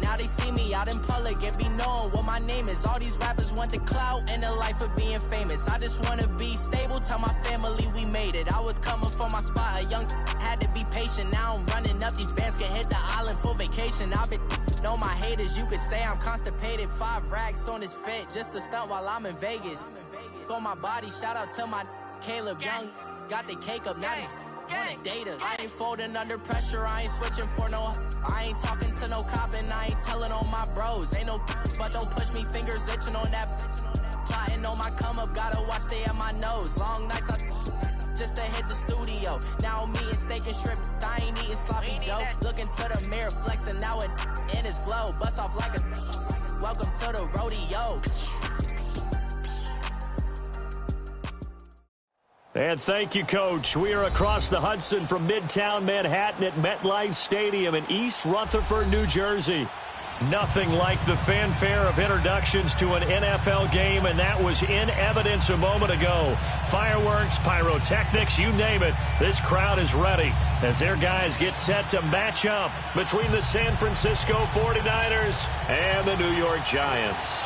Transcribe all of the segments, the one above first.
Now they see me out in public and be known what my name is. All these rappers want the clout and the life of being famous. I just wanna be stable, tell my family we made it. I was coming for my spot, a young had to be patient. Now I'm running up, these bands can hit the island for vacation. I've been know my haters, you could say I'm constipated. 5 racks on his fit, just to stunt while I'm in Vegas. On my body, shout out to my Caleb Young. Got the cake up, now these wanna data. I ain't folding under pressure, I ain't switching for no. I ain't talking to no cop and I ain't telling on my bros. Ain't no but don't push me, fingers itching on that. Plotting on my come up, gotta watch stay at my nose. Long nights I just to hit the studio. Now I'm eating steak and shrimp, I ain't eating sloppy joe. Looking to the mirror, flexing now it in his glow. Bust off like a welcome to the rodeo. And thank you, Coach. We are across the Hudson from Midtown Manhattan at MetLife Stadium in East Rutherford, New Jersey. Nothing like the fanfare of introductions to an NFL game, and that was in evidence a moment ago. Fireworks, pyrotechnics, you name it. This crowd is ready as their guys get set to match up between the San Francisco 49ers and the New York Giants.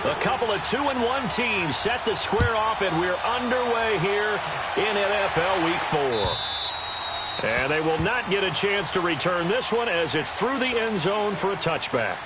A couple of 2-1 teams set to square off, and we're underway here in NFL Week 4. And they will not get a chance to return this one as it's through the end zone for a touchback.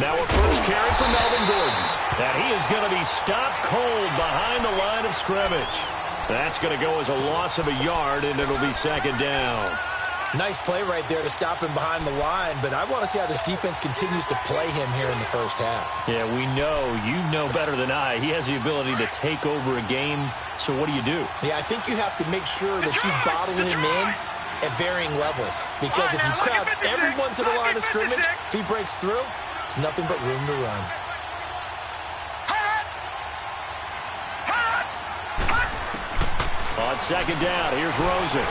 Now a first carry for Melvin Gordon. And he is going to be stopped cold behind the line of scrimmage. That's going to go as a loss of a yard, and it'll be second down. Nice play right there to stop him behind the line, but I want to see how this defense continues to play him here in the first half. Yeah, we know. You know better than I. He has the ability to take over a game, so what do? Yeah, I think you have to make sure that you bottle him in at varying levels, because if you crowd everyone to the line of scrimmage, if he breaks through, there's nothing but room to run. On second down, here's Rosen.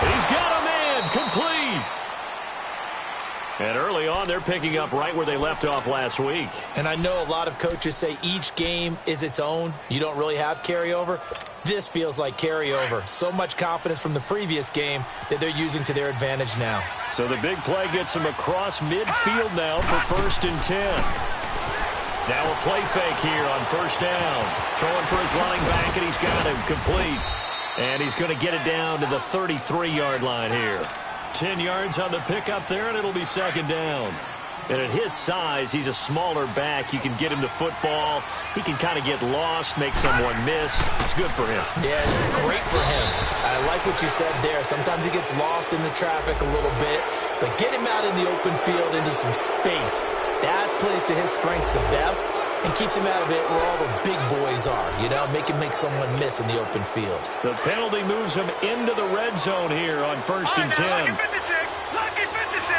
He's got a man, complete. And early on, they're picking up right where they left off last week. And I know a lot of coaches say each game is its own. You don't really have carryover. This feels like carryover. So much confidence from the previous game that they're using to their advantage now. So the big play gets him across midfield now for 1st and 10. Now a play fake here on 1st down. Throwing for his running back, and he's got him complete. And he's going to get it down to the 33-yard line here. 10 yards on the pickup there, and it'll be second down. And at his size, he's a smaller back. You can get him to football. He can kind of get lost, make someone miss. It's good for him. Yeah, it's great for him. I like what you said there. Sometimes he gets lost in the traffic a little bit, but get him out in the open field into some space. That plays to his strengths the best and keeps him out of it where all the big boys are, you know, make someone miss in the open field. The penalty moves him into the red zone here on 1st and 10. Lucky 56. Lucky 56.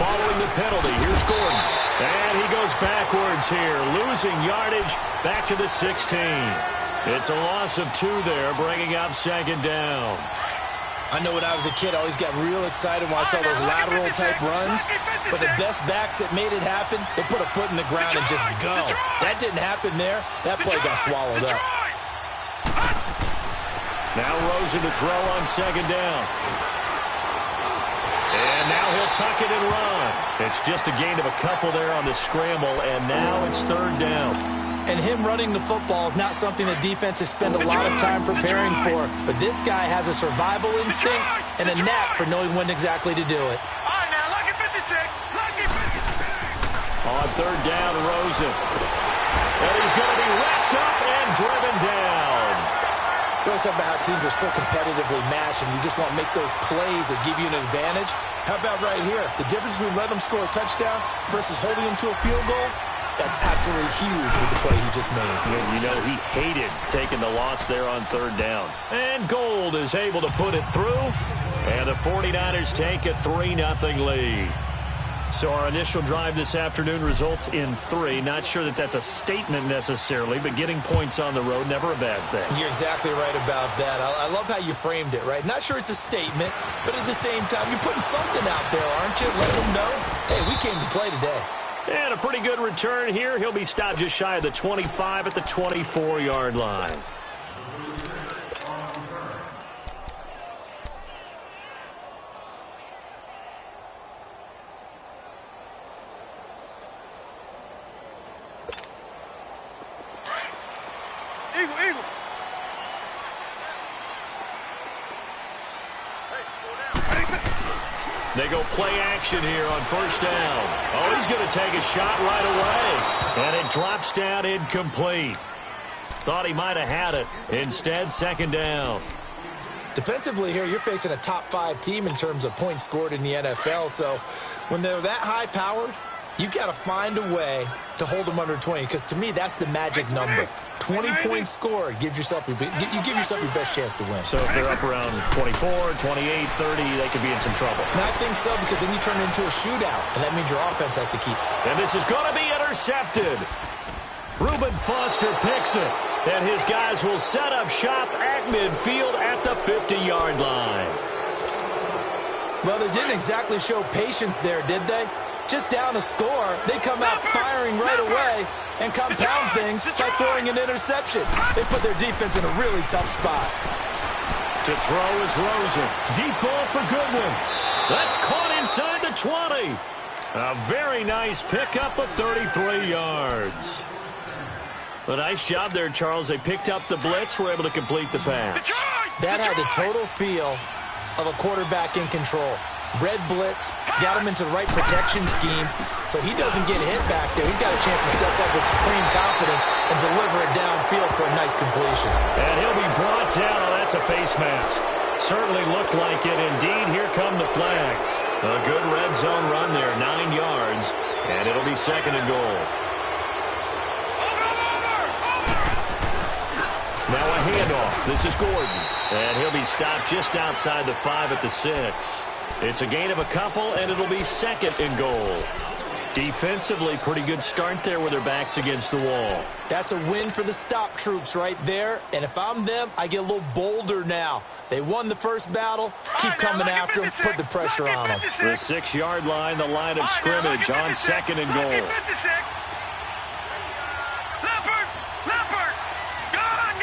Following the penalty, here's Gordon. And he goes backwards here, losing yardage back to the 16. It's a loss of 2 there, bringing up second down. I know when I was a kid, I always got real excited when I saw those lateral-type runs. But the best backs that made it happen, they put a foot in the ground and just go. That didn't happen there. That play got swallowed up. Now Rosen to throw on second down. And now he'll tuck it and run. It's just a gain of a couple there on the scramble, and now it's 3rd down. And him running the football is not something the defenses spend a lot of time preparing for. But this guy has a survival instinct and a knack for knowing when exactly to do it. All right, now, lucky 56. Lucky 56. On 3rd down, Rosen. And he's going to be wrapped up and driven down. We always talk about how teams are so competitively matched, and you just want to make those plays that give you an advantage. How about right here? The difference between letting them score a touchdown versus holding them to a field goal? That's absolutely huge with the play he just made. And you know he hated taking the loss there on third down. And Gould is able to put it through. And the 49ers take a 3-0 lead. So our initial drive this afternoon results in 3. Not sure that that's a statement necessarily, but getting points on the road, never a bad thing. You're exactly right about that. I love how you framed it, right? Not sure it's a statement, but at the same time, you're putting something out there, aren't you? Letting them know, hey, we came to play today. And a pretty good return here. He'll be stopped just shy of the 25 at the 24-yard line. Eagle. They go play action here on first down. Oh, he's going to take a shot right away. And it drops down incomplete. Thought he might have had it. Instead, second down. Defensively here, you're facing a top 5 team in terms of points scored in the NFL. So when they're that high-powered, you've got to find a way to hold them under 20. Because to me, that's the magic number. 20 points scored gives yourself you give yourself your best chance to win. So if they're up around 24, 28, 30, they could be in some trouble. And I think so, because then you turn it into a shootout, and that means your offense has to keep. And this is going to be intercepted. Reuben Foster picks it, and his guys will set up shop at midfield at the 50-yard line. Well, they didn't exactly show patience there, did they? Just down a score, they come out firing right away and compound things by throwing an interception. They put their defense in a really tough spot. To throw is Rosen. Deep ball for Goodwin. That's caught inside the 20. A very nice pickup of 33 yards. A nice job there, Charles. They picked up the blitz, were able to complete the pass. That had the total feel of a quarterback in control. Red blitz, got him into the right protection scheme, so he doesn't get hit back there. He's got a chance to step up with supreme confidence and deliver it downfield for a nice completion. And he'll be brought down. Oh, that's a face mask. Certainly looked like it. Indeed, here come the flags. A good red zone run there, 9 yards, and it'll be second and goal. Now a handoff. This is Gordon. And he'll be stopped just outside the 5 at the 6. It's a gain of a couple, and it'll be second and goal. Defensively, pretty good start there with their backs against the wall. That's a win for the stop troops right there. And if I'm them, I get a little bolder now. They won the first battle. Keep coming after them. Put the pressure on them. The 6-yard line, the line of scrimmage on second and goal. Leopard! Gone!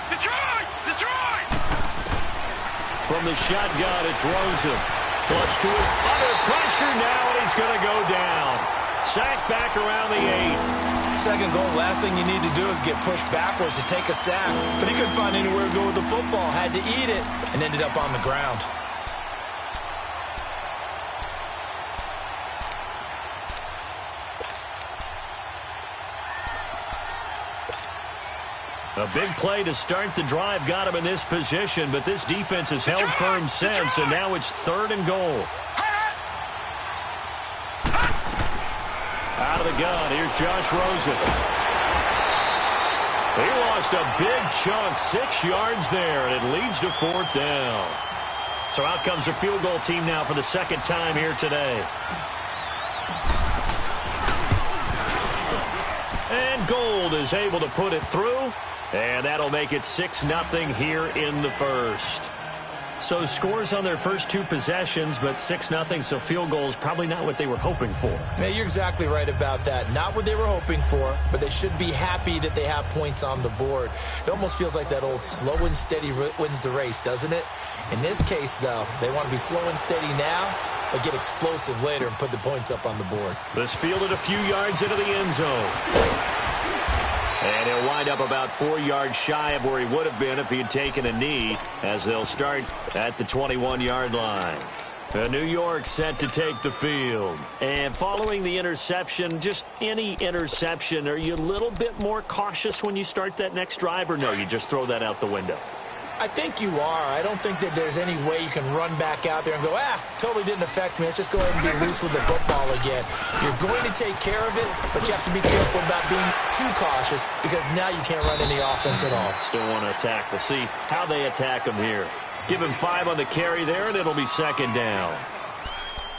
Detroit! From the shotgun, it's Rosen. Flush to his under pressure now, and he's going to go down. Sack back around the 8. Second goal, last thing you need to do is get pushed backwards to take a sack. But he couldn't find anywhere to go with the football. Had to eat it and ended up on the ground. A big play to start the drive got him in this position, but this defense has held firm since, and now it's third and goal. Out of the gun, here's Josh Rosen. He lost a big chunk, 6 yards there, and it leads to fourth down. So out comes the field goal team now for the second time here today. And Gould is able to put it through. And that'll make it 6-0 here in the first. So scores on their first 2 possessions, but 6-0, so field goals probably not what they were hoping for. Man, you're exactly right about that. Not what they were hoping for, but they should be happy that they have points on the board. It almost feels like that old slow and steady wins the race, doesn't it? In this case, though, they want to be slow and steady now, but get explosive later and put the points up on the board. This fielded a few yards into the end zone. And he'll wind up about 4 yards shy of where he would have been if he had taken a knee, as they'll start at the 21-yard line. New York set to take the field. And following the interception, just any interception, are you a little bit more cautious when you start that next drive, or no, you just throw that out the window? I think you are. I don't think that there's any way you can run back out there and go, totally didn't affect me. Let's just go ahead and be loose with the football again. You're going to take care of it, but you have to be careful about being too cautious because now you can't run any offense at all. Still want to attack. We'll see how they attack him here. Give him 5 on the carry there, and it'll be second down.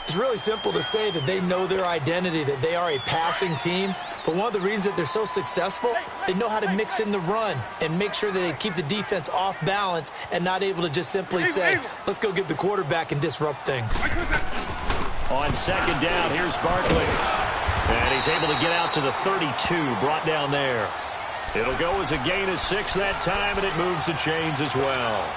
It's really simple to say that they know their identity, that they are a passing team. But one of the reasons that they're so successful, they know how to mix in the run and make sure that they keep the defense off balance and not able to just simply say, let's go get the quarterback and disrupt things. On second down, here's Barkley. And he's able to get out to the 32, brought down there. It'll go as a gain of 6 that time, and it moves the chains as well.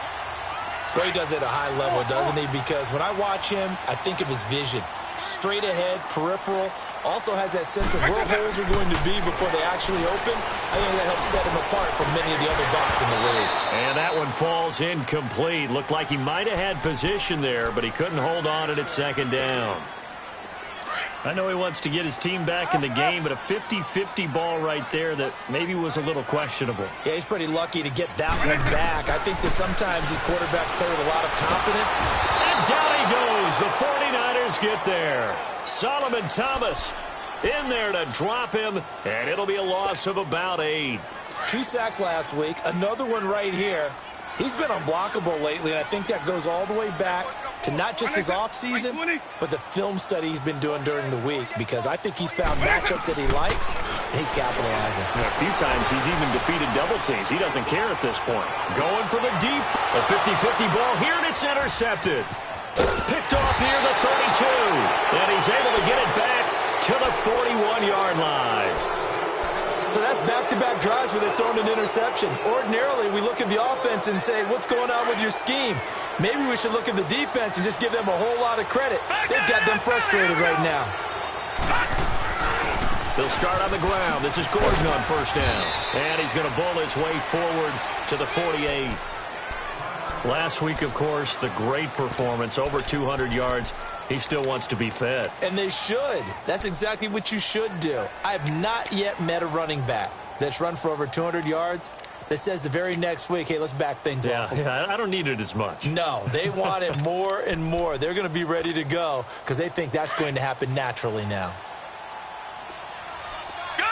Well, he does it at a high level, doesn't he? Because when I watch him, I think of his vision. Straight ahead, peripheral. Also has that sense of where holes are going to be before they actually open. I think that helps set him apart from many of the other backs in the league. And that one falls incomplete. Looked like he might have had position there, but he couldn't hold on it at second down. I know he wants to get his team back in the game, but a 50-50 ball right there that maybe was a little questionable. Yeah, he's pretty lucky to get that one back. I think that sometimes these quarterbacks play with a lot of confidence. And down he goes. The 49ers get there. Solomon Thomas in there to drop him, and it'll be a loss of about 8. 2 sacks last week, another one right here. He's been unblockable lately, and I think that goes all the way back to not just his offseason, but the film study he's been doing during the week, because I think he's found matchups that he likes, and he's capitalizing. And a few times he's even defeated double teams. He doesn't care at this point. Going for the deep. A 50-50 ball here, and it's intercepted. Picked off near the 32, and he's able to get it back to the 41-yard line. So that's back-to-back drives where they've thrown an interception. Ordinarily, we look at the offense and say, what's going on with your scheme? Maybe we should look at the defense and just give them a whole lot of credit. They've got them frustrated right now. They'll start on the ground. This is Gordon on first down. And he's going to bull his way forward to the 48. Last week, of course, the great performance, over 200 yards. He still wants to be fed. And they should. That's exactly what you should do. I have not yet met a running back that's run for over 200 yards that says the very next week, hey, let's back things off. Yeah, I don't need it as much. No, they want it more and more. They're going to be ready to go because they think that's going to happen naturally now. Gone!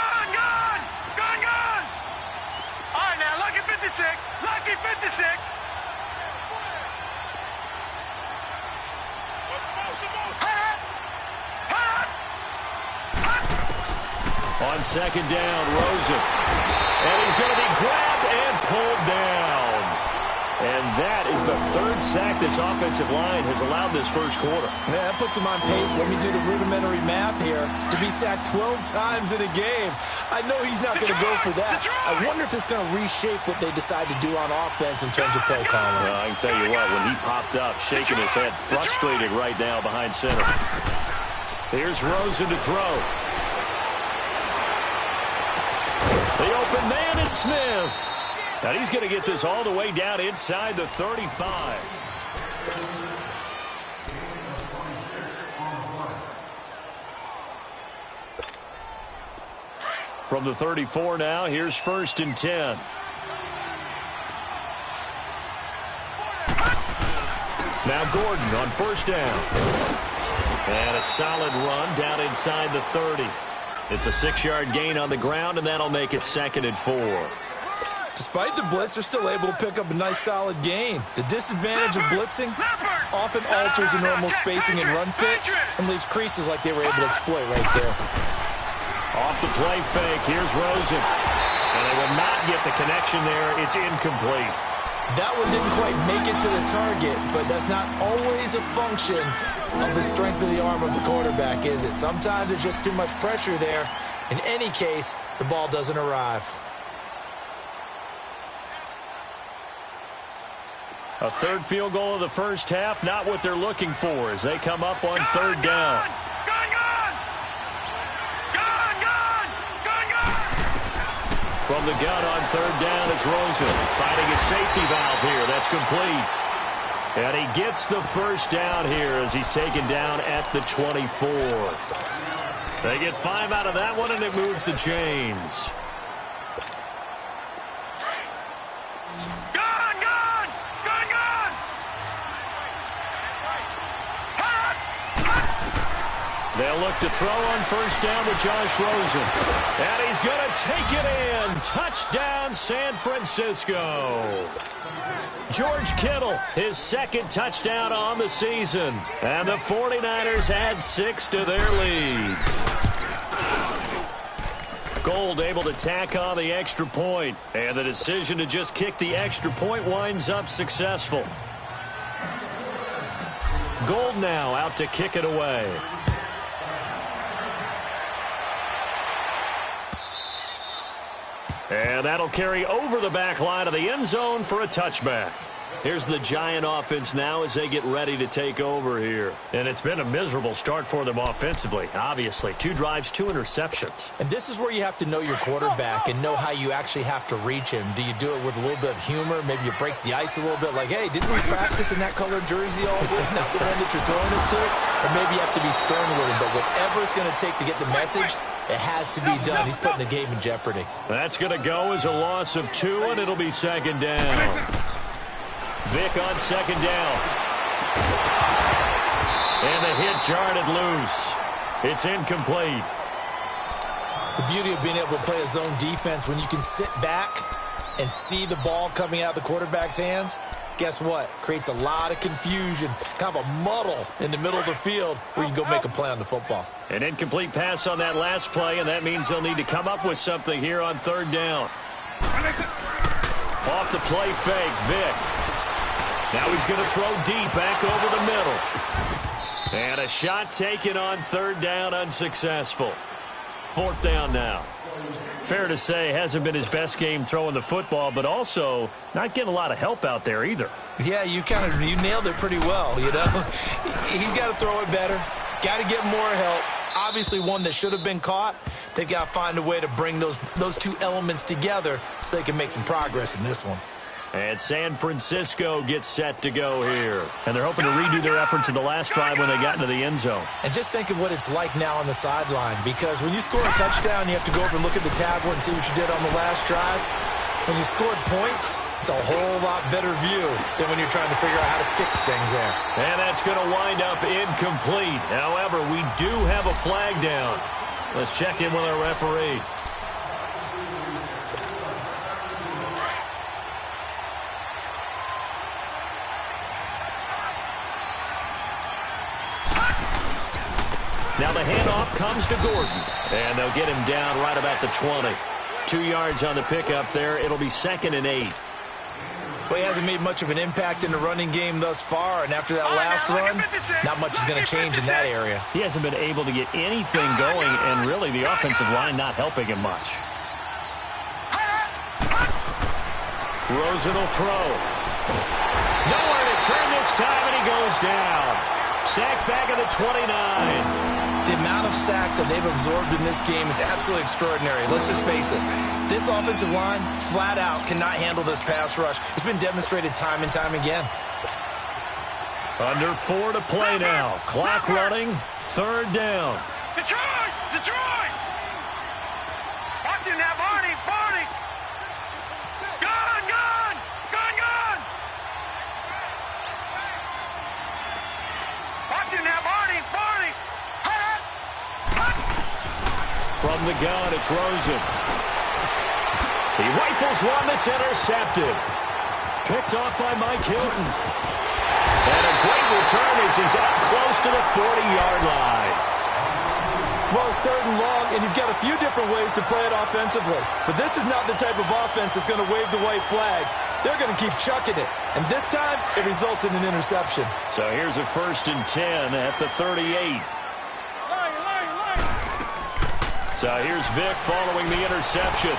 All right, now, lucky 56. Lucky 56. On second down, Rosen. And he's going to be grabbed and pulled down. And that is the 3rd sack this offensive line has allowed this first quarter. Yeah, that puts him on pace. Let me do the rudimentary math here. To be sacked 12 times in a game. I know he's not going to go for that. I wonder if it's going to reshape what they decide to do on offense in terms of play calling. Well, I can tell you what, when he popped up, shaking his head, frustrated right now behind center. Here's Rosen to throw. The open man is Smith. And he's going to get this all the way down inside the 35. From the 34 now, here's 1st and 10. Now Gordon on first down. And a solid run down inside the 30. It's a 6-yard gain on the ground, and that'll make it 2nd and 4. Despite the blitz, they're still able to pick up a nice, solid gain. The disadvantage of blitzing often alters the normal spacing and run fits and leaves creases like they were able to exploit right there. Off the play fake, here's Rosen. And they will not get the connection there. It's incomplete. That one didn't quite make it to the target, but that's not always a function of the strength of the arm of the quarterback, is it? Sometimes there's just too much pressure there. In any case, the ball doesn't arrive. A 3rd field goal of the first half, not what they're looking for as they come up on 3rd down. From the gun on 3rd down, it's Rosen finding a safety valve here. That's complete. And he gets the first down here as he's taken down at the 24. They get 5 out of that one, and it moves the chains. They'll look to throw on first down with Josh Rosen. And he's going to take it in. Touchdown, San Francisco. George Kittle, his second touchdown on the season. And the 49ers add 6 to their lead. Gold able to tack on the extra point. And the decision to just kick the extra point winds up successful. Gold now out to kick it away. And that'll carry over the back line of the end zone for a touchback. Here's the Giant offense now as they get ready to take over here. And it's been a miserable start for them offensively, obviously. 2 drives, 2 interceptions. And this is where you have to know your quarterback and know how you actually have to reach him. Do you do it with a little bit of humor? Maybe you break the ice a little bit like, hey, didn't we practice in that colored jersey all week? Not the one that you're throwing it to? Or maybe you have to be stern with him. But whatever it's going to take to get the message, it has to be done. He's putting the game in jeopardy. That's going to go as a loss of 2, and it'll be second down. Vick on second down. And the hit jarred it loose. It's incomplete. The beauty of being able to play a zone defense when you can sit back and see the ball coming out of the quarterback's hands, guess what? Creates a lot of confusion, kind of a muddle in the middle of the field where you can go make a play on the football. An incomplete pass on that last play, and that means they'll need to come up with something here on third down. Off the play fake, Vick. Now he's going to throw deep back over the middle. And a shot taken on third down, unsuccessful. Fourth down now. Fair to say, hasn't been his best game throwing the football, but also not getting a lot of help out there either. Yeah, you nailed it pretty well, you know. He's got to throw it better. Got to get more help. Obviously one that should have been caught. They've got to find a way to bring those 2 elements together so they can make some progress in this one. And San Francisco gets set to go here. And they're hoping to redo their efforts in the last drive when they got into the end zone. And just think of what it's like now on the sideline, because when you score a touchdown, you have to go over and look at the tablet and see what you did on the last drive. When you scored points, it's a whole lot better view than when you're trying to figure out how to fix things there. And that's going to wind up incomplete. However, we do have a flag down. Let's check in with our referee. Now the handoff comes to Gordon. And they'll get him down right about the 20. 2 yards on the pickup there. It'll be 2nd and 8. Well, he hasn't made much of an impact in the running game thus far, and after that last run, not much is going to change in that area. He hasn't been able to get anything going, and really the offensive line not helping him much. Rosen will throw. Nowhere to turn this time, and he goes down. Sacked back at the 29. The amount of sacks that they've absorbed in this game is absolutely extraordinary. Let's just face it. This offensive line, flat out, cannot handle this pass rush. It's been demonstrated time and time again. Under 4 to play now. Clock running. Third down. Detroit! Detroit! Watching that, Barney! Barney! Gun! Gun! Gun! Gun! Watching that, Barney! Barney! From the gun, it's Rosen. He rifles one that's intercepted. Picked off by Mike Hilton. And a great return as he's out close to the 40-yard line. Well, it's 3rd and long, and you've got a few different ways to play it offensively. But this is not the type of offense that's going to wave the white flag. They're going to keep chucking it. And this time, it results in an interception. So here's a 1st and 10 at the 38. So here's Vick following the interception.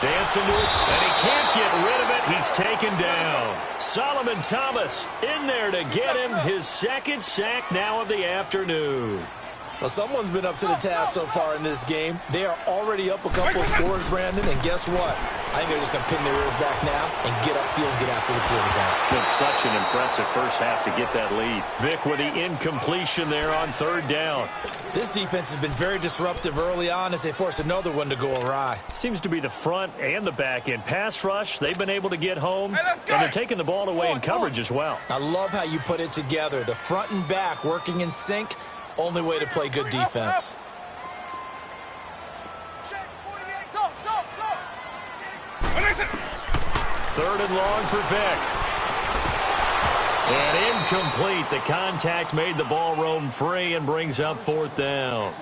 Dancing to it, and he can't get rid of it. He's taken down. Solomon Thomas in there to get him his 2nd sack now of the afternoon. Well, someone's been up to the task so far in this game. They are already up a couple of scores, Brandon, and guess what? I think they're just going to pin their ears back now and get upfield and get after the quarterback. Been such an impressive first half to get that lead. Vick with the incompletion there on 3rd down. This defense has been very disruptive early on as they force another one to go awry. Seems to be the front and the back end. Pass rush, they've been able to get home, and they're taking the ball away in coverage as well. I love how you put it together. The front and back working in sync. Only way to play good defense. Third and long for Vick. And incomplete. The contact made the ball roam free and brings up fourth down.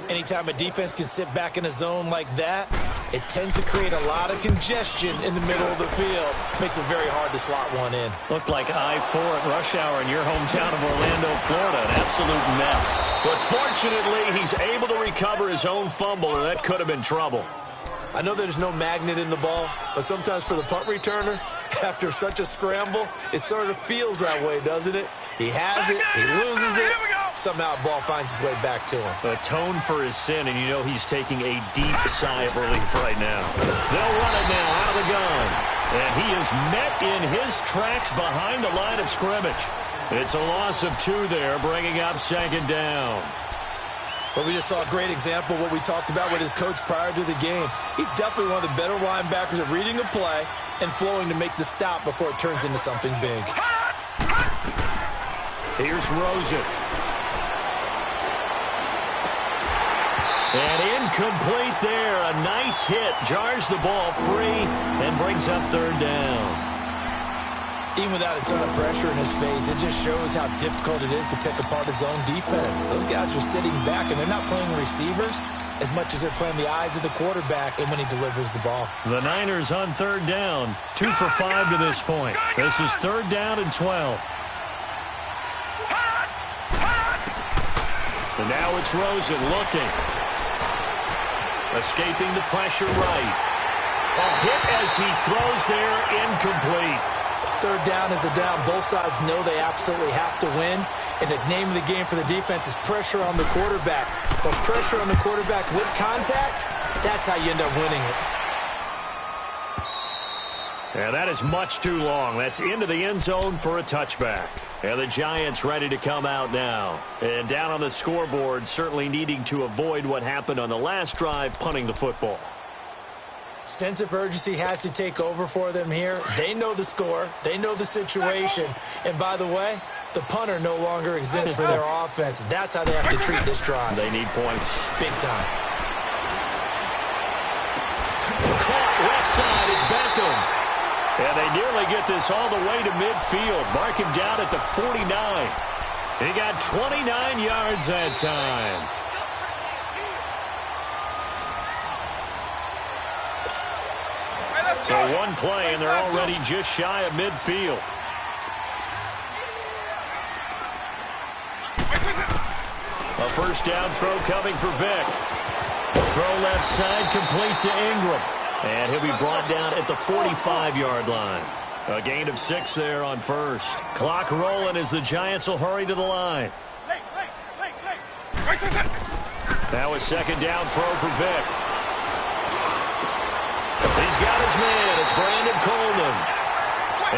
Anytime a defense can sit back in a zone like that, it tends to create a lot of congestion in the middle of the field. Makes it very hard to slot one in. Looked like I-4 at rush hour in your hometown of Orlando, Florida. An absolute mess. But fortunately, he's able to recover his own fumble, or that could have been trouble. I know there's no magnet in the ball, but sometimes for the punt returner, after such a scramble, it sort of feels that way, doesn't it? He has it, he loses it, somehow the ball finds its way back to him. Atone for his sin, and you know he's taking a deep sigh of relief right now. They'll run it now out of the gun. And he is met in his tracks behind the line of scrimmage. It's a loss of 2 there, bringing up second down. But we just saw a great example of what we talked about with his coach prior to the game. He's definitely one of the better linebackers at reading a play and flowing to make the stop before it turns into something big. Here's Rosen. And incomplete there. A nice hit. Jars the ball free and brings up third down. Even without a ton of pressure in his face, it just shows how difficult it is to pick apart his own defense. Those guys are sitting back, and they're not playing receivers as much as they're playing the eyes of the quarterback and when he delivers the ball. The Niners on third down. 2 for 5 to this point. This is third down and 12. And now it's Rosen looking. Escaping the pressure right. A hit as he throws there, incomplete. Third down is a down. Both sides know they absolutely have to win. And the name of the game for the defense is pressure on the quarterback. But pressure on the quarterback with contact, that's how you end up winning it. Yeah, that is much too long. That's into the end zone for a touchback. And the Giants ready to come out now. And down on the scoreboard, certainly needing to avoid what happened on the last drive, punting the football. Sense of urgency has to take over for them here. They know the score. They know the situation. And by the way, the punter no longer exists for their offense. That's how they have to treat this drive. They need points. Big time. Caught left side. It's Beckham. And they nearly get this all the way to midfield. Mark him down at the 49. He got 29 yards that time. So one play, and they're already just shy of midfield. A first down throw coming for Vick. Throw left side, complete to Ingram. And he'll be brought down at the 45-yard line. A gain of 6 there on first. Clock rolling as the Giants will hurry to the line. Now a second down throw for Vick. He's got his man. It's Brandon Coleman.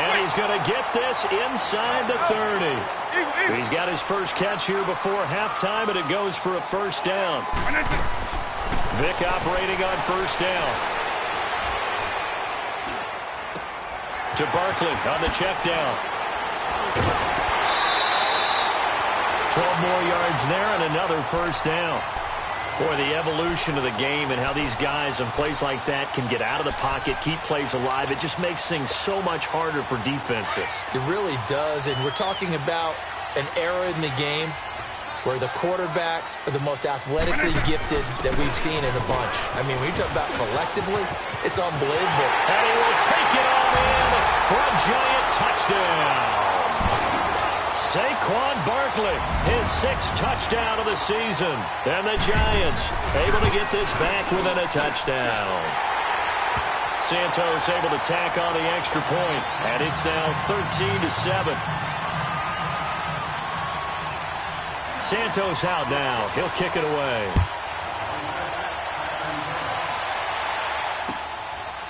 And he's going to get this inside the 30. He's got his first catch here before halftime, and it goes for a first down. Vick operating on first down. To Barkley on the check down. 12 more yards there and another first down. Boy, the evolution of the game and how these guys in plays like that can get out of the pocket, keep plays alive, it just makes things so much harder for defenses. It really does, and we're talking about an era in the game where the quarterbacks are the most athletically gifted that we've seen in a bunch. I mean, when you talk about collectively, it's unbelievable. And he will take it all in for a giant touchdown. Saquon Barkley, his 6th touchdown of the season. And the Giants able to get this back within a touchdown. Santos able to tack on the extra point, and it's now 13-7. Santos out now. He'll kick it away.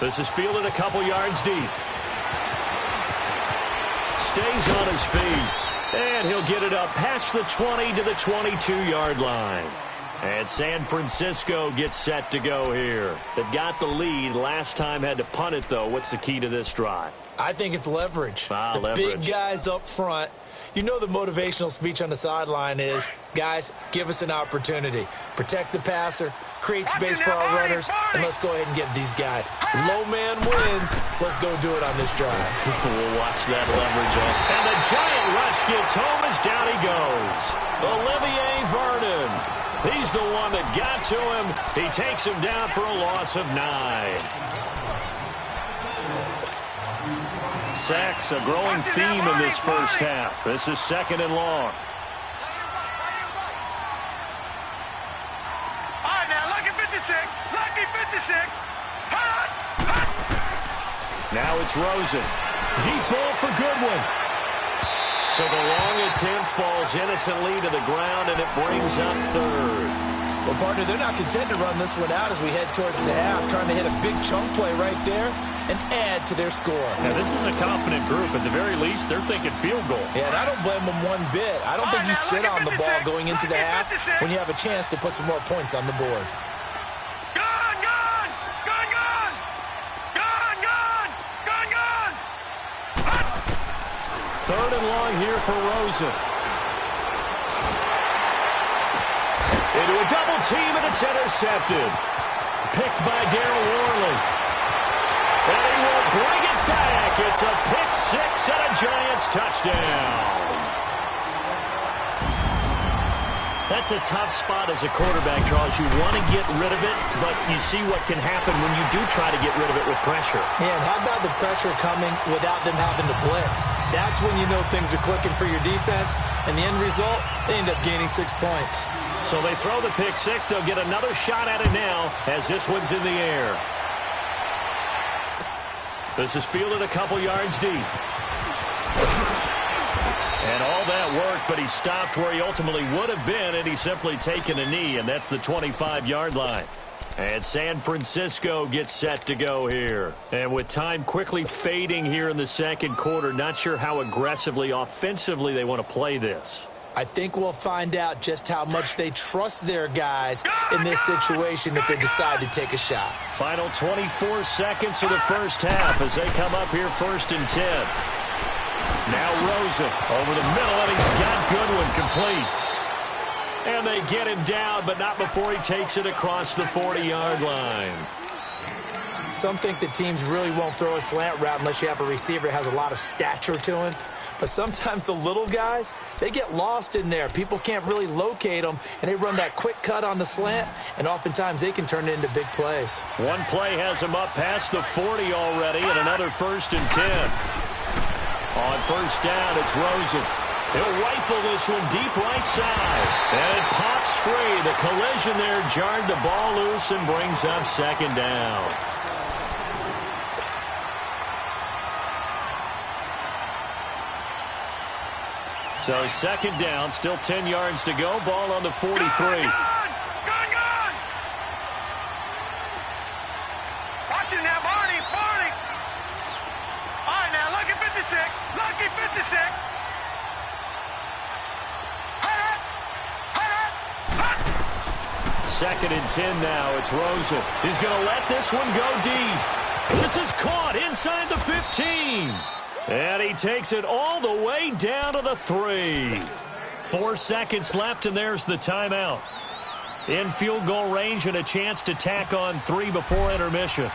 This is fielded a couple yards deep. Stays on his feet. And he'll get it up past the 20 to the 22-yard line. And San Francisco gets set to go here. They've got the lead. Last time had to punt it, though. What's the key to this drive? I think it's leverage. Leverage. Big guys up front. You know the motivational speech on the sideline is, guys, give us an opportunity. Protect the passer, create space for our runners, and let's go ahead and get these guys. Low man wins. Let's go do it on this drive. We'll watch that leverage up. And the giant rush gets home as down he goes. Olivier Vernon. He's the one that got to him. He takes him down for a loss of 9. Sacks, a growing theme in this first half. This is 2nd and long. All right, now, lucky 56. Lucky 56. Hut, hut. Now it's Rosen. Deep ball for Goodwin. So the long attempt falls innocently to the ground, and it brings up 3rd. Well, partner, they're not content to run this one out as we head towards the half, trying to hit a big chunk play right there and add to their score. Now, this is a confident group. At the very least, they're thinking field goal. Yeah, and I don't blame them one bit. I don't think you sit on the ball going into the half when you have a chance to put some more points on the board. Gun, gun, gun, gun. Gun, gun, gun, gun. Hut. 3rd and long here for Rosen. Into a double team, and it's intercepted. Picked by Darryl Worley. And he will bring it back. It's a pick 6 and a Giants touchdown. That's a tough spot as a quarterback, Charles. You want to get rid of it, but you see what can happen when you do try to get rid of it with pressure. Yeah, and how about the pressure coming without them having to blitz? That's when you know things are clicking for your defense, and the end result, they end up gaining 6 points. So they throw the pick 6. They'll get another shot at it now as this one's in the air. This is fielded a couple yards deep. And all that worked, but he stopped where he ultimately would have been, and he's simply taken a knee, and that's the 25-yard line. And San Francisco gets set to go here. And with time quickly fading here in the 2nd quarter, not sure how aggressively, offensively they want to play this. I think we'll find out just how much they trust their guys in this situation if they decide to take a shot. Final 24 seconds of the first half as they come up here 1st and 10. Now Rosen over the middle, and he's got Goodwin complete. And they get him down, but not before he takes it across the 40-yard line. Some think that teams really won't throw a slant route unless you have a receiver that has a lot of stature to him. But sometimes the little guys, they get lost in there. People can't really locate them, and they run that quick cut on the slant, and oftentimes they can turn it into big plays. One play has him up past the 40 already, and another 1st and 10. On 1st down, it's Rosen. He'll rifle this one deep right side. And it pops free. The collision there jarred the ball loose and brings up 2nd down. So 2nd down, still 10 yards to go. Ball on the 43. Gun, gun, gun. Watch it now, Barney, Barney. All right, now, lucky 56. Lucky 56. Hut, hut, hut. 2nd and 10 now. It's Rosen. He's going to let this one go deep. This is caught inside the 15. And he takes it all the way down to the 3. 4 seconds left, and there's the timeout. In field goal range and a chance to tack on 3 before intermission.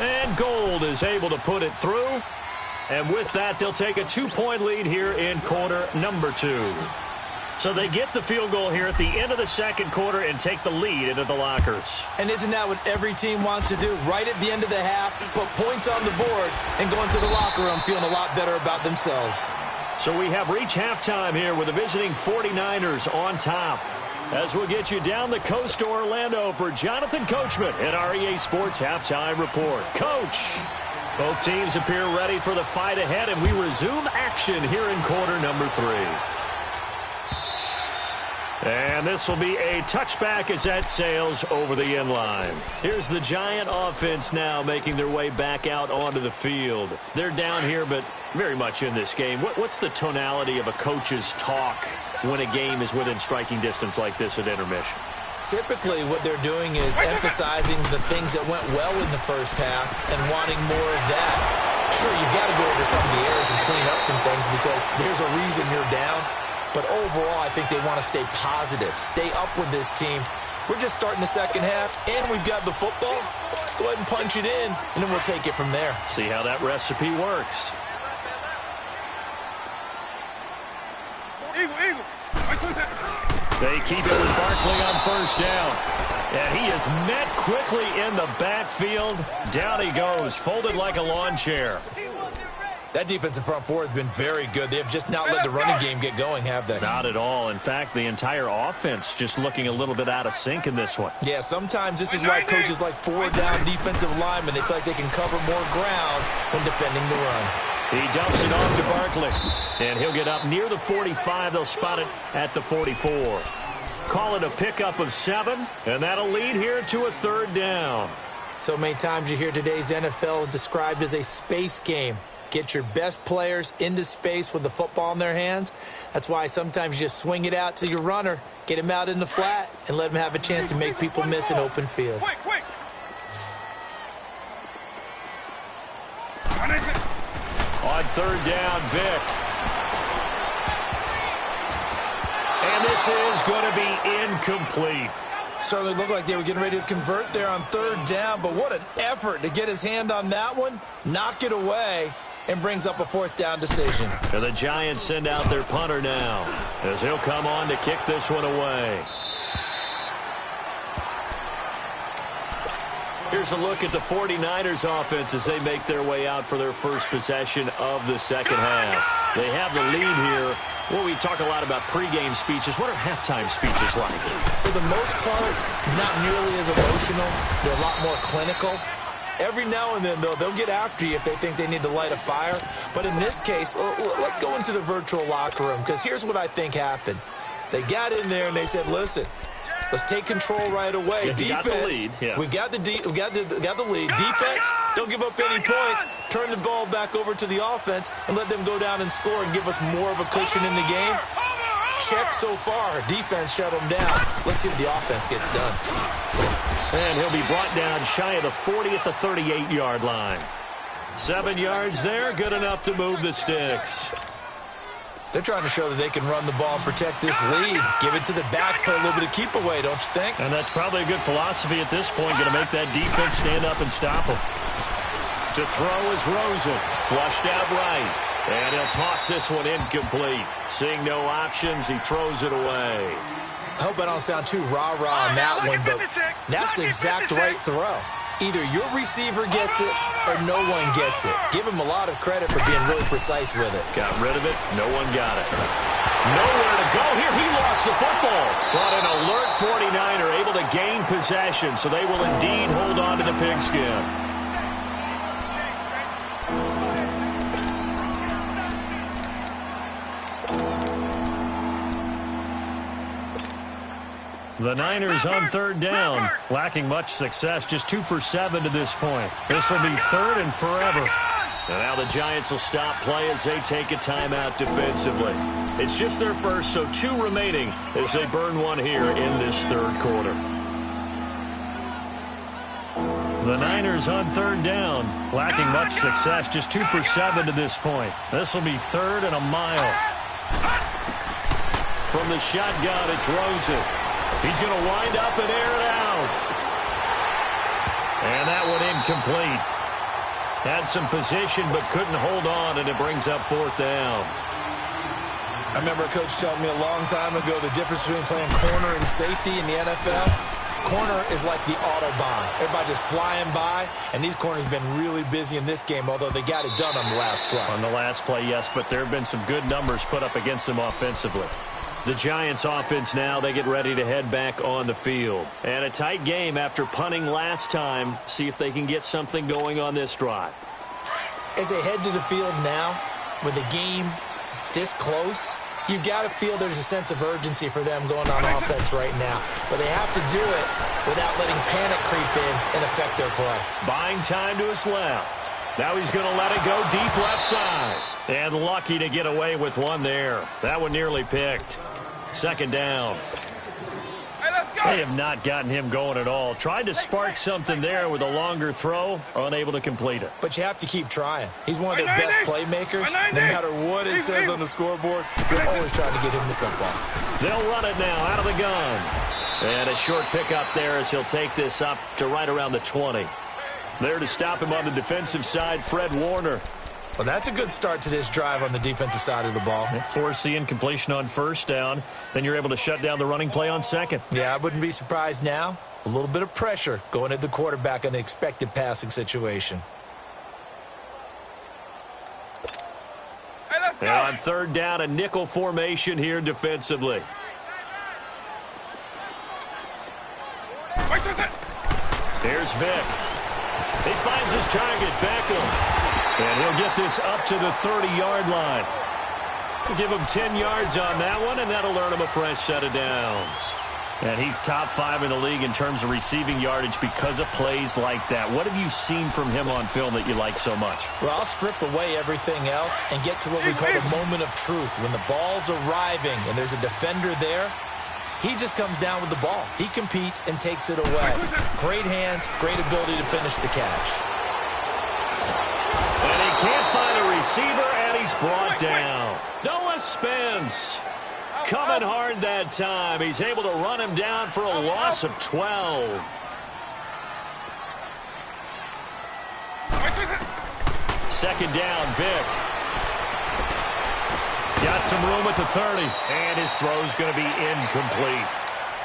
And Gold is able to put it through. And with that, they'll take a 2-point lead here in quarter number 2. So they get the field goal here at the end of the 2nd quarter and take the lead into the lockers. And isn't that what every team wants to do? Right at the end of the half, put points on the board and go into the locker room feeling a lot better about themselves. So we have reached halftime here with the visiting 49ers on top. As we'll get you down the coast to Orlando for Jonathan Coachman at our EA Sports Halftime Report. Coach, both teams appear ready for the fight ahead, and we resume action here in quarter number 3. And this will be a touchback as that sails over the end line. Here's the Giant offense now making their way back out onto the field. They're down here, but very much in this game. What's the tonality of a coach's talk when a game is within striking distance like this at intermission? Typically, what they're doing is emphasizing the things that went well in the first half and wanting more of that. Sure, you've got to go over some of the errors and clean up some things because there's a reason you're down. But overall, I think they want to stay positive, stay up with this team. We're just starting the second half, and we've got the football. Let's go ahead and punch it in, and then we'll take it from there. See how that recipe works. They keep it with Barkley on first down. And he is met quickly in the backfield. Down he goes, folded like a lawn chair. That defensive front four has been very good. They have just not let the running game get going, have they? Not at all. In fact, the entire offense just looking a little bit out of sync in this one. Yeah, sometimes this is why coaches like four-down defensive linemen. They feel like they can cover more ground when defending the run. He dumps it off to Barkley, and he'll get up near the 45. They'll spot it at the 44. Call it a pickup of 7, and that'll lead here to a third down. So many times you hear today's NFL described as a space game. Get your best players into space with the football in their hands. That's why sometimes you just swing it out to your runner, get him out in the flat, and let him have a chance to make people miss an open field. On third down, Vick. And this is going to be incomplete. Certainly looked like they were getting ready to convert there on third down, but what an effort to get his hand on that one, knock it away, and brings up a fourth down decision. And the Giants send out their punter now as he'll come on to kick this one away. Here's a look at the 49ers offense as they make their way out for their first possession of the second half. They have the lead here. Well, we talk a lot about pregame speeches. What are halftime speeches like? For the most part, not nearly as emotional. They're a lot more clinical. Every now and then, though, they'll get after you if they think they need to light a fire. But in this case, let's go into the virtual locker room, because here's what I think happened. They got in there and they said, listen, let's take control right away. Yeah, defense, we got the lead. Defense, don't give up any points. Turn the ball back over to the offense and let them go down and score and give us more of a cushion in the game. Check so far. Defense shut them down. Let's see what the offense gets done. And he'll be brought down shy of the 40 at the 38-yard line. 7 yards there, good enough to move the sticks. They're trying to show that they can run the ball and protect this lead. Give it to the backs, play a little bit of keep away, don't you think? And that's probably a good philosophy at this point, going to make that defense stand up and stop them. To throw is Rosen, flushed out right. And he'll toss this one incomplete. Seeing no options, he throws it away. I hope I don't sound too rah-rah on that one, but that's the exact right throw. Either your receiver gets it or no one gets it. Give him a lot of credit for being really precise with it. Got rid of it. No one got it. Nowhere to go here. He lost the football. But an alert 49er able to gain possession, so they will indeed hold on to the pigskin. The Niners on third down, lacking much success, just 2 for 7 to this point. This will be third and forever. And now the Giants will stop play as they take a timeout defensively. It's just their first, so 2 remaining as they burn one here in this third quarter. The Niners on third down, lacking much success, just 2 for 7 to this point. This will be third and a mile. From the shotgun, it's Rosen. He's going to wind up and air it out. And that one incomplete. Had some position but couldn't hold on, and it brings up fourth down. I remember a coach telling me a long time ago the difference between playing corner and safety in the NFL. Corner is like the Autobahn. Everybody just flying by, and these corners have been really busy in this game, although they got it done on the last play. On the last play, yes, but there have been some good numbers put up against them offensively. The Giants offense now, they get ready to head back on the field. And a tight game after punting last time. See if they can get something going on this drive. As they head to the field now, with the game this close, you've got to feel there's a sense of urgency for them going on offense right now. But they have to do it without letting panic creep in and affect their play. Buying time to his left. Now he's going to let it go deep left side. And lucky to get away with one there. That one nearly picked. Second down. Hey, let's go! They have not gotten him going at all. Tried to spark something there with a longer throw, unable to complete it. But you have to keep trying. He's one of their best playmakers. No matter what it says on the scoreboard, you're always trying to get him the football. They'll run it now out of the gun. And a short pickup there as he'll take this up to right around the 20. There to stop him on the defensive side, Fred Warner. Well, that's a good start to this drive on the defensive side of the ball. Force the incompletion on first down. Then you're able to shut down the running play on second. Yeah, I wouldn't be surprised now. A little bit of pressure going at the quarterback in an expected passing situation. And on third down, a nickel formation here defensively. Here's Vick. He finds his target, Beckham. And he'll get this up to the 30-yard line. We'll give him 10 yards on that one, and that'll earn him a fresh set of downs. And he's top 5 in the league in terms of receiving yardage because of plays like that. What have you seen from him on film that you like so much? Well, I'll strip away everything else and get to what we call the moment of truth. When the ball's arriving and there's a defender there, he just comes down with the ball. He competes and takes it away. Great hands, great ability to finish the catch. And he can't find a receiver, and he's brought down. Noah Spence coming hard that time. He's able to run him down for a loss of 12. Second down, Vick. Got some room at the 30, and his throw's going to be incomplete.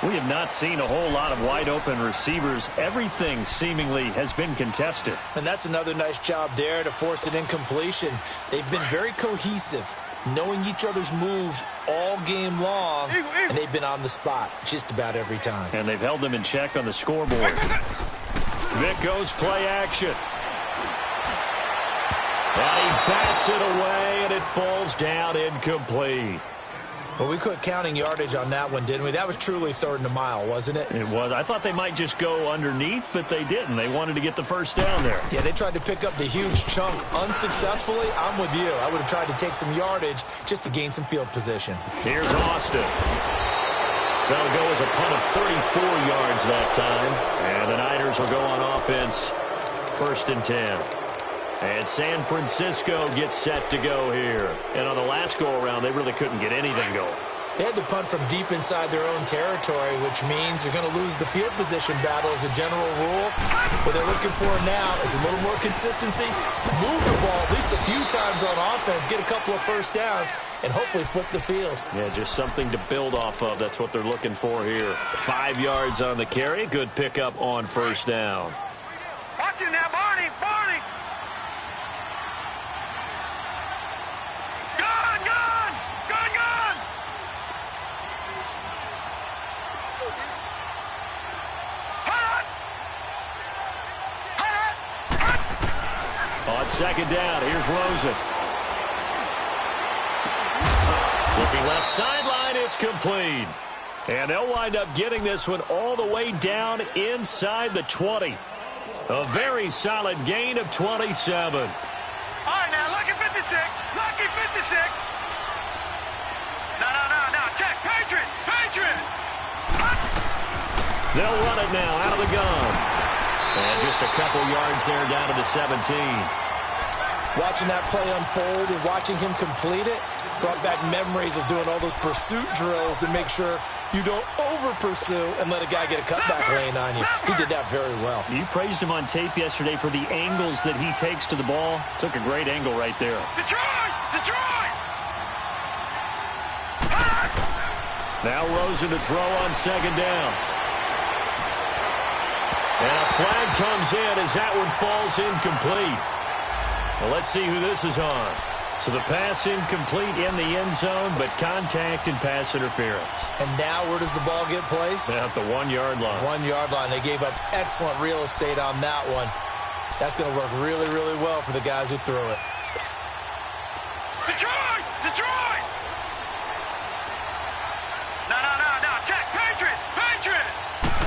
We have not seen a whole lot of wide-open receivers. Everything seemingly has been contested. And that's another nice job there to force an incompletion. They've been very cohesive, knowing each other's moves all game long, and they've been on the spot just about every time. And they've held them in check on the scoreboard. Vick goes play action. And he bats it away, and it falls down incomplete. Well, we quit counting yardage on that one, didn't we? That was truly third and a mile, wasn't it? It was. I thought they might just go underneath, but they didn't. They wanted to get the first down there. Yeah, they tried to pick up the huge chunk unsuccessfully. I'm with you. I would have tried to take some yardage just to gain some field position. Here's Austin. That'll go as a punt of 34 yards that time. And the Niners will go on offense, 1st and 10. And San Francisco gets set to go here. And on the last go-around, they really couldn't get anything going. They had to punt from deep inside their own territory, which means you're going to lose the field position battle as a general rule. What they're looking for now is a little more consistency, move the ball at least a few times on offense, get a couple of first downs, and hopefully flip the field. Yeah, just something to build off of. That's what they're looking for here. 5 yards on the carry. Good pickup on first down. Watch it now, Barney! Barney! Gun! Gun! Gun! Gun! Hot! Hot! On second down, here's Rosen. Looking left sideline, it's complete. And they'll wind up getting this one all the way down inside the 20. A very solid gain of 27. All right, now, lucky 56. Lucky 56. No. Check. Patriot. Patriot. They'll run it now out of the gun. And just a couple yards there down to the 17. Watching that play unfold and watching him complete it brought back memories of doing all those pursuit drills to make sure you don't over-pursue and let a guy get a cutback lane on you. He did that very well. You praised him on tape yesterday for the angles that he takes to the ball. Took a great angle right there. Detroit! Detroit! Now Rosen to throw on second down. And a flag comes in as that one falls incomplete. Well, let's see who this is on. So the pass incomplete in the end zone, but contact and pass interference. And now where does the ball get placed? At the 1 yard line. 1 yard line. They gave up excellent real estate on that one. That's going to work really, really well for the guys who threw it. Detroit! Detroit! No. Check. Patriot! Patriot!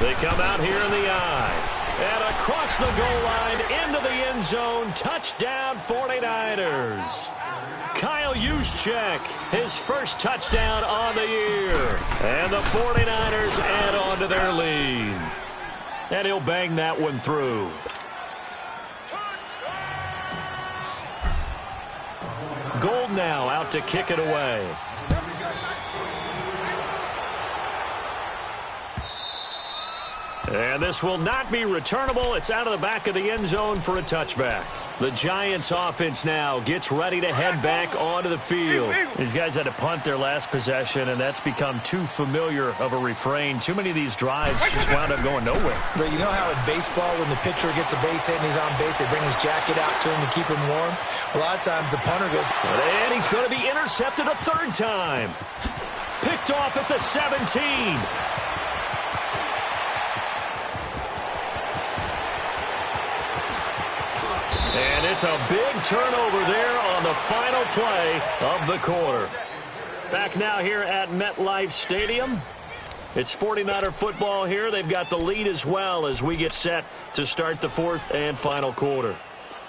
They come out here in the eye. And across the goal line into the end zone. Touchdown 49ers. Kyle Juszczyk, his first touchdown on the year. And the 49ers add on to their lead. And he'll bang that one through. Gold now out to kick it away. And this will not be returnable. It's out of the back of the end zone for a touchback. The Giants offense now gets ready to head back onto the field. These guys had to punt their last possession, and that's become too familiar of a refrain. Too many of these drives just wound up going nowhere. But you know how in baseball, when the pitcher gets a base hit and he's on base, they bring his jacket out to him to keep him warm? A lot of times the punter goes... And he's going to be intercepted a third time. Picked off at the 17. And it's a big turnover there on the final play of the quarter. Back now here at MetLife Stadium. It's 49er football here. They've got the lead as well as we get set to start the fourth and final quarter.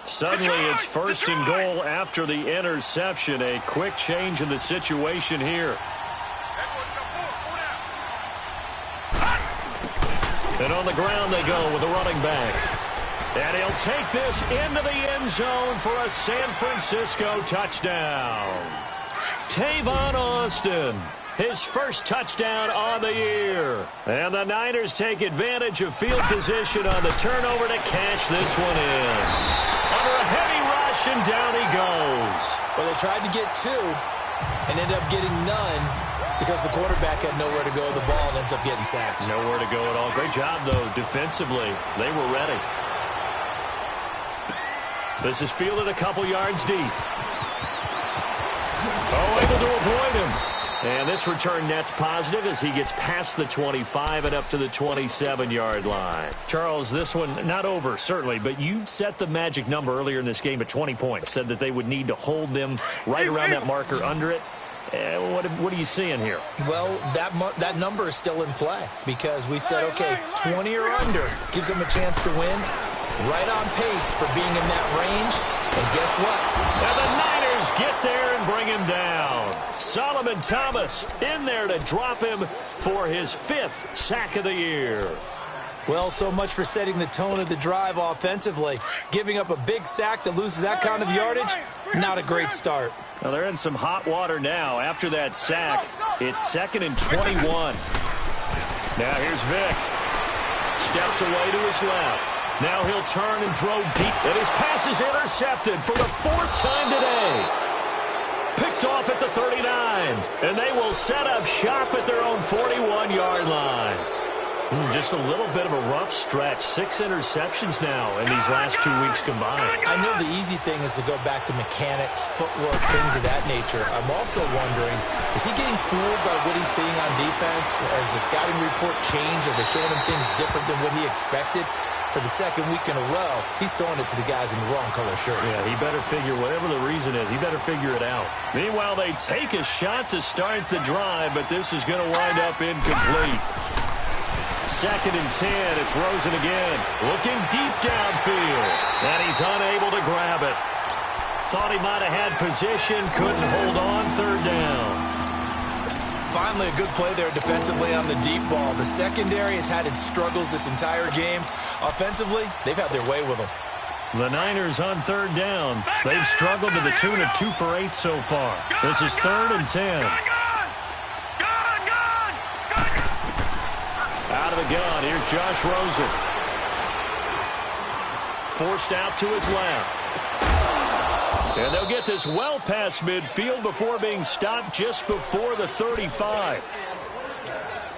Suddenly it's first and goal after the interception. A quick change in the situation here. And on the ground they go with a running back. And he'll take this into the end zone for a San Francisco touchdown. Tavon Austin, his first touchdown on the year. And the Niners take advantage of field position on the turnover to cash this one in. Under a heavy rush, and down he goes. Well, they tried to get two and ended up getting none because the quarterback had nowhere to go with the ball and ends up getting sacked. Nowhere to go at all. Great job, though, defensively. They were ready. This is fielded a couple yards deep. Oh, able to avoid him. And this return net's positive as he gets past the 25 and up to the 27-yard line. Charles, this one not over, certainly, but you set the magic number earlier in this game at 20 points. Said that they would need to hold them right around that marker under it. What are you seeing here? Well, that number is still in play because we said, okay, 20 or under gives them a chance to win. Right on pace for being in that range. And guess what? And the Niners get there and bring him down. Solomon Thomas in there to drop him for his 5th sack of the year. Well, so much for setting the tone of the drive offensively. Giving up a big sack that loses that kind of yardage, not a great start. Well, they're in some hot water now. After that sack, it's 2nd and 21. Now here's Vick. Steps away to his left. Now he'll turn and throw deep. And his pass is intercepted for the 4th time today. Picked off at the 39. And they will set up shop at their own 41-yard line. Just a little bit of a rough stretch. 6 interceptions now in these last 2 weeks combined. I know the easy thing is to go back to mechanics, footwork, things of that nature. I'm also wondering, is he getting fooled by what he's seeing on defense? Has the scouting report changed? Are they showing him things different than what he expected? For the 2nd week in a row, he's throwing it to the guys in the wrong color shirts. Yeah, he better figure, whatever the reason is, he better figure it out. Meanwhile, they take a shot to start the drive, but this is going to wind up incomplete. 2nd and 10, it's Rosen again, looking deep downfield, and he's unable to grab it. Thought he might have had position, couldn't hold on, 3rd down. Finally, a good play there defensively on the deep ball. The secondary has had its struggles this entire game. Offensively, they've had their way with them. The Niners on 3rd down. They've struggled to the tune of 2 for 8 so far. This is 3rd and 10. Out of the gun, here's Josh Rosen. Forced out to his left. And they'll get this well past midfield before being stopped just before the 35.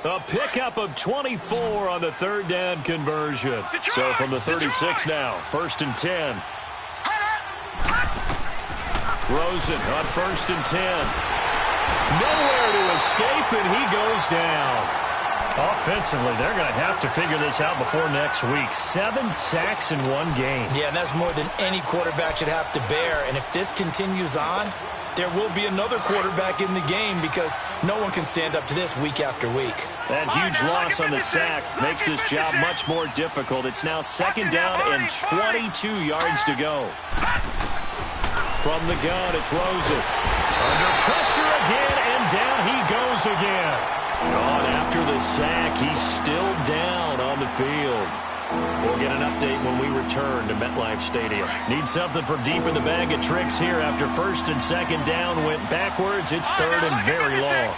A pickup of 24 on the 3rd down conversion. So from the 36 now, 1st and 10. Rosen on 1st and 10. Nowhere to escape, and he goes down. Offensively, they're going to have to figure this out before next week. 7 sacks in 1 game. Yeah, and that's more than any quarterback should have to bear. And if this continues on, there will be another quarterback in the game because no one can stand up to this week after week. That huge loss on the sack makes this job much more difficult. It's now 2nd down and 22 yards to go. From the gun, it's Rosen. Under pressure again, and down he goes again. On after the sack, he's still down on the field. We'll get an update when we return to MetLife Stadium. Need something from deep in the bag of tricks here after first and second down went backwards. It's third and very long.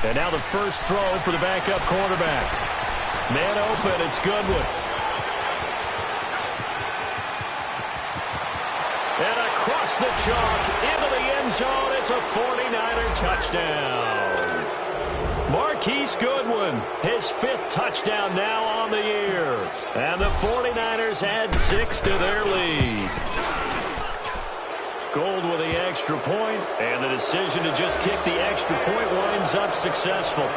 And now the first throw for the backup quarterback. Man open, it's Goodwin. And across the chalk, into the end zone, it's a 49er touchdown. Marquise Goodwin, his 5th touchdown now on the year. And the 49ers add 6 to their lead. Gould with the extra point, and the decision to just kick the extra point winds up successful.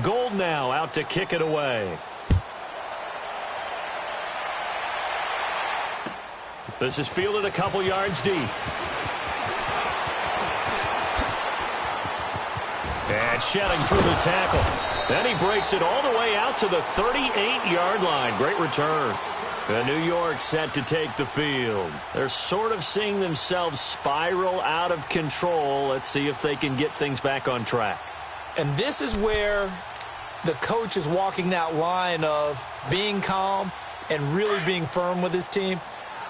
Gould now out to kick it away. This is fielded a couple yards deep. And shedding through the tackle. Then he breaks it all the way out to the 38-yard line. Great return. And New York set to take the field. They're sort of seeing themselves spiral out of control. Let's see if they can get things back on track. And this is where the coach is walking that line of being calm and really being firm with his team.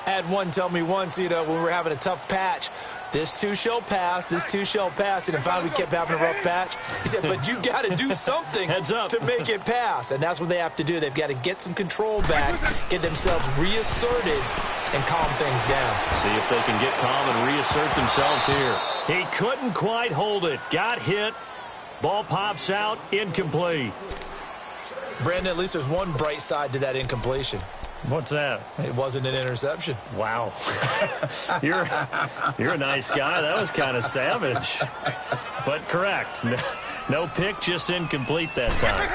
I had one tell me once, when we were having a tough patch, this too shall pass, this too shall pass, and then finally we kept having a rough patch. He said, but you got to do something to make it pass, and that's what they have to do. They've got to get some control back, get themselves reasserted, and calm things down. See if they can get calm and reassert themselves here. He couldn't quite hold it. Got hit. Ball pops out. Incomplete. Brandon, at least there's one bright side to that incompletion. What's that? It wasn't an interception. Wow. You're a nice guy. That was kind of savage. But correct. No pick, just incomplete that time.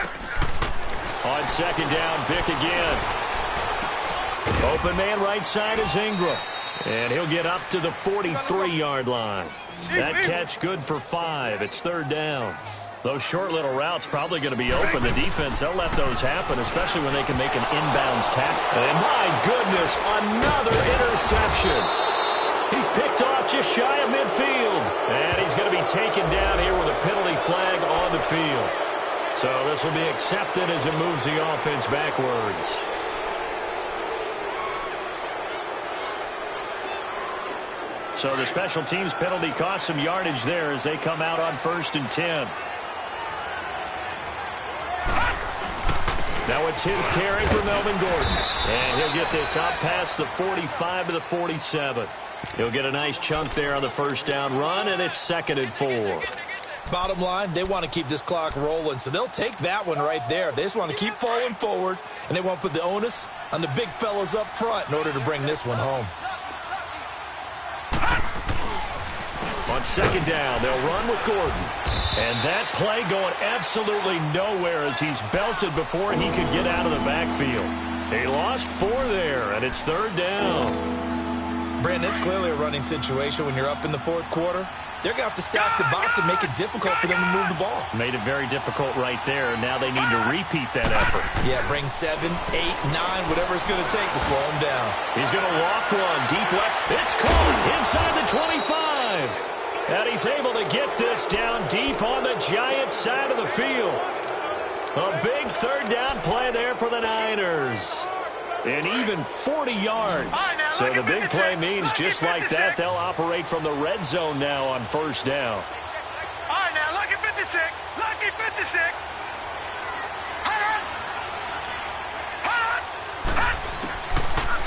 On second down, Vick again. Open man right side is Ingram. And he'll get up to the 43-yard line. That catch good for 5. It's third down. Those short little routes probably going to be open. The defense, they'll let those happen, especially when they can make an inbounds tackle. And my goodness, another interception. He's picked off just shy of midfield. And he's going to be taken down here with a penalty flag on the field. So this will be accepted as it moves the offense backwards. So the special teams penalty cost some yardage there as they come out on 1st and 10. Now a 10th carry for Melvin Gordon. And he'll get this up past the 45 to the 47. He'll get a nice chunk there on the first down run, and it's 2nd and 4. Bottom line, they want to keep this clock rolling, so they'll take that one right there. They just want to keep falling forward, and they want to put the onus on the big fellas up front in order to bring this one home. On second down, they'll run with Gordon. And that play going absolutely nowhere as he's belted before he could get out of the backfield. He lost 4 there, and it's third down. Brandon, it's clearly a running situation when you're up in the 4th quarter. They're going to have to stack the box and make it difficult for them to move the ball. Made it very difficult right there. Now they need to repeat that effort. Yeah, bring 7, 8, 9, whatever it's going to take to slow him down. He's going to loft one deep left. It's caught inside the 25. And he's able to get this down deep on the Giants side of the field. A big third down play there for the Niners. And even 40 yards. So the big play means just like that, they'll operate from the red zone now on first down. All right, now, lucky 56. Lucky 56.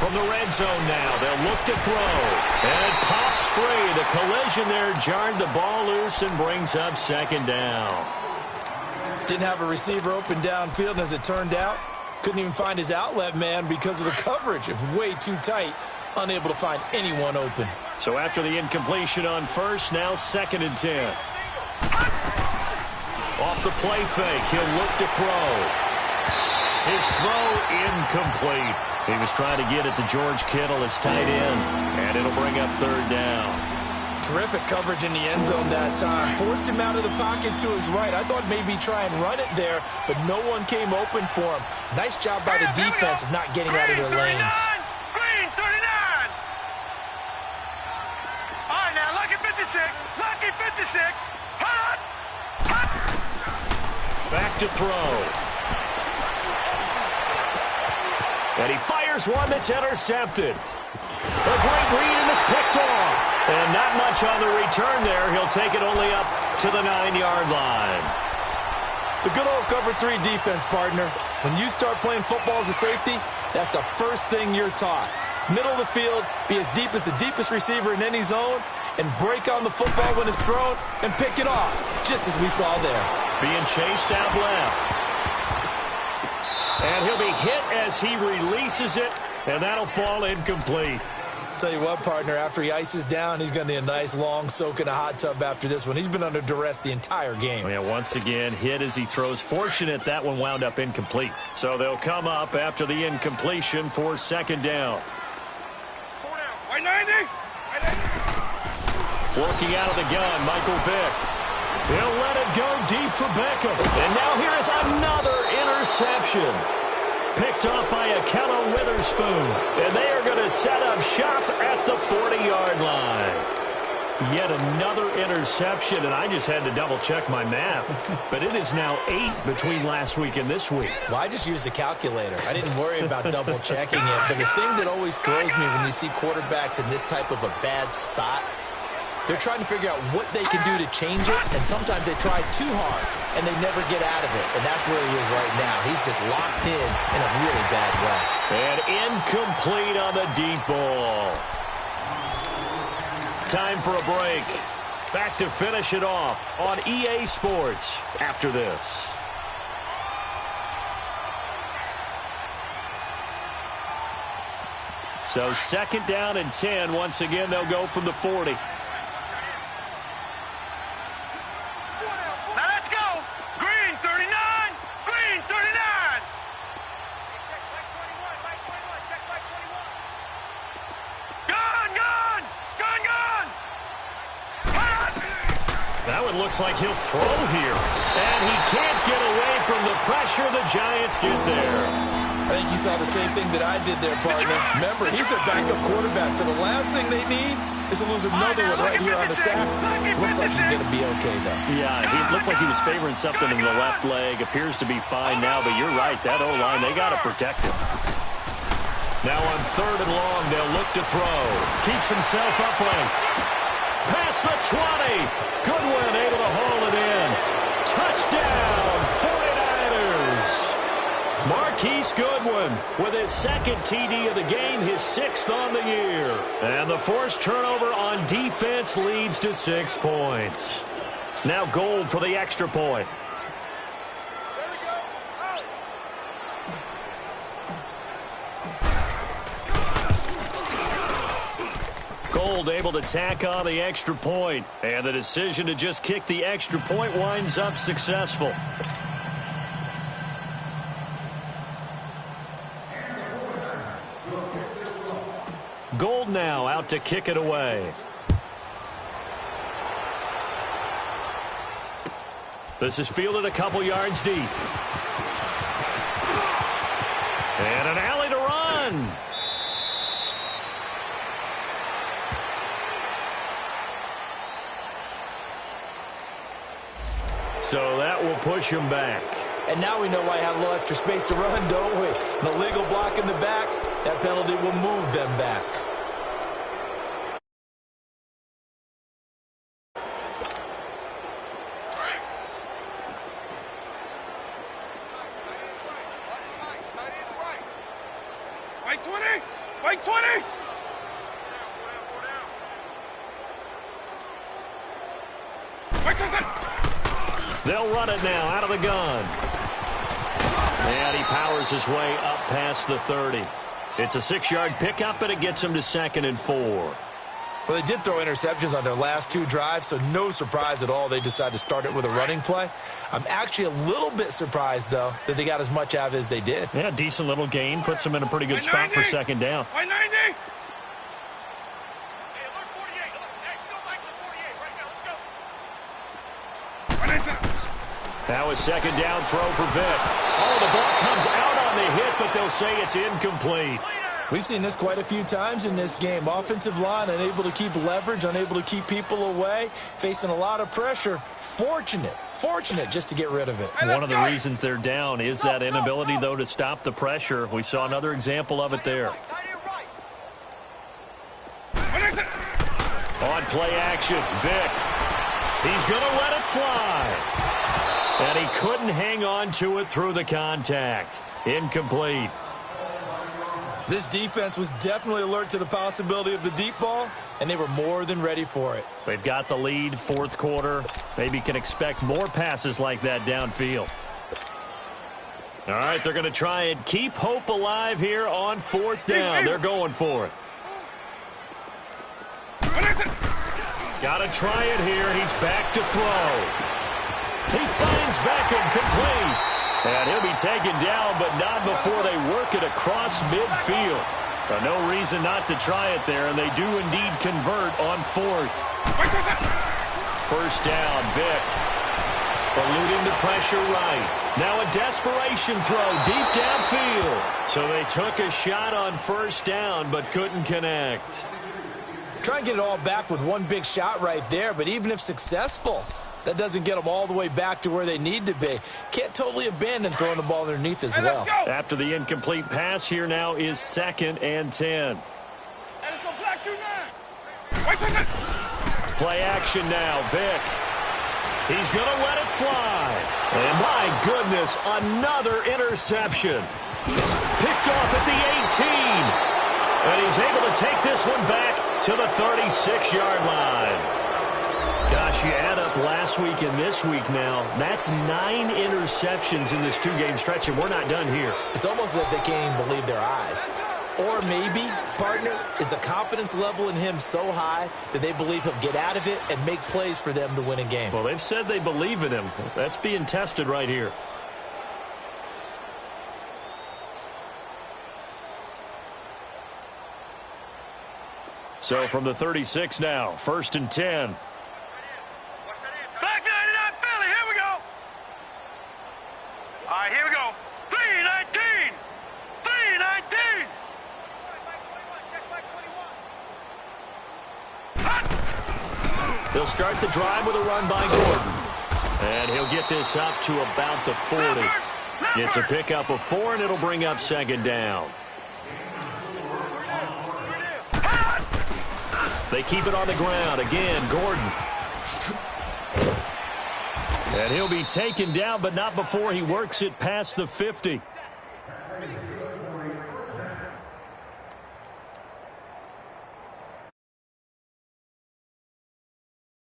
From the red zone now, they'll look to throw. And it pops free. The collision there jarred the ball loose and brings up second down. Didn't have a receiver open downfield, and as it turned out, couldn't even find his outlet man because of the coverage. It was way too tight, unable to find anyone open. So after the incompletion on first, now 2nd and 10. Off the play fake, he'll look to throw. His throw incomplete. He was trying to get it to George Kittle. It's tight end, and it'll bring up third down. Terrific coverage in the end zone that time. Forced him out of the pocket to his right. I thought maybe try and run it there, but no one came open for him. Nice job by the defense of not getting out of their lanes. Green, 39. All right, now, lucky 56. Lucky 56. Hot. Back to throw. And he fires one that's intercepted. A great read, and it's picked off. And not much on the return there. He'll take it only up to the 9-yard line. The good old cover 3 defense, partner. When you start playing football as a safety, that's the first thing you're taught. Middle of the field, be as deep as the deepest receiver in any zone, and break on the football when it's thrown and pick it off, just as we saw there. Being chased out left. And he'll be hit as he releases it, and that'll fall incomplete. Tell you what, partner, after he ices down, he's going to need a nice long soak in a hot tub after this one. He's been under duress the entire game. Yeah, once again, hit as he throws. Fortunate that one wound up incomplete. So they'll come up after the incompletion for second down. White 90. Working out of the gun, Michael Vick. He'll let it go deep for Beckham. And now here is another interception. Picked off by Ahkello Witherspoon. And they are going to set up shop at the 40-yard line. Yet another interception, and I just had to double-check my math. But it is now 8 between last week and this week. Well, I just used a calculator. I didn't worry about double-checking it. But the thing that always throws me when you see quarterbacks in this type of a bad spot, they're trying to figure out what they can do to change it, and sometimes they try too hard, and they never get out of it. And that's where he is right now. He's just locked in a really bad way. And incomplete on the deep ball. Time for a break. Back to finish it off on EA Sports after this. So second down and 10. Once again, they'll go from the 40. Now let's go. Green 39. Green 39. Check white 21. Gun. That one looks like he'll throw here. And he can't get away from the pressure. The Giants get there. I think you saw the same thing that I did there, partner. Remember, he's their backup quarterback, so the last thing they need is to lose another one right here on the sack. Looks like he's going to be okay, though. Yeah, he looked like he was favoring something in the left leg. Appears to be fine now, but you're right. That O-line, they got to protect him. Now on third and long, they'll look to throw. Keeps himself upright. Past the 20. Goodwin able to haul it in. Touchdown, 49ers. Marquise Goodwin with his second TD of the game, his 6th on the year. And the forced turnover on defense leads to 6 points. Now Gold for the extra point. Gold able to tack on the extra point. And the decision to just kick the extra point winds up successful. Gold now out to kick it away. This is fielded a couple yards deep. And an alley to run. So that will push him back. And now we know why I have a little extra space to run, don't we? An illegal block in the back, that penalty will move them back. White 20. White 20. They'll run it now out of the gun. And he powers his way up past the 30. It's a 6-yard pickup, and it gets him to 2nd and 4. Well, they did throw interceptions on their last 2 drives, so no surprise at all they decided to start it with a running play. I'm actually a little bit surprised, though, that they got as much out of it as they did. Yeah, decent little gain. Puts them in a pretty good spot for second down. 90. That was second down throw for Vick. Oh, the ball comes out on the hit, but they'll say it's incomplete. We've seen this quite a few times in this game. Offensive line unable to keep leverage, unable to keep people away, facing a lot of pressure. Fortunate just to get rid of it. One of the reasons they're down is that inability, though, to stop the pressure. We saw another example of it there. On play action, Vick. He's going to let it fly. And he couldn't hang on to it through the contact. Incomplete. This defense was definitely alert to the possibility of the deep ball, and they were more than ready for it. They've got the lead, fourth quarter. Maybe can expect more passes like that downfield. All right, they're going to try and keep hope alive here on fourth down. They're going for it. Got to try it here. He's back to throw. He finds Beckham complete. And he'll be taken down, but not before they work it across midfield. No reason not to try it there, and they do indeed convert on fourth. First down, Vick. Eluding the pressure right. Now a desperation throw deep downfield. So they took a shot on first down, but couldn't connect. Try and get it all back with one big shot right there, but even if successful, that doesn't get them all the way back to where they need to be. Can't totally abandon throwing the ball underneath as well. After the incomplete pass, here now is 2nd and 10. Play action now, Vick. He's going to let it fly. And my goodness, another interception. Picked off at the 18. And he's able to take this one back to the 36-yard line. Gosh, you add up last week and this week now, that's 9 interceptions in this 2-game stretch, and we're not done here. It's almost as if they can't even believe their eyes. Or maybe, partner, is the confidence level in him so high that they believe he'll get out of it and make plays for them to win a game. Well, they've said they believe in him. That's being tested right here. So from the 36 now, 1st and 10. Back 99 Philly, here we go. All right, here we go. 3-19. 3-19. They'll start the drive with a run by Gordon. And he'll get this up to about the 40. It's a pickup of 4, and it'll bring up second down. They keep it on the ground. Again, Gordon. And he'll be taken down, but not before he works it past the 50.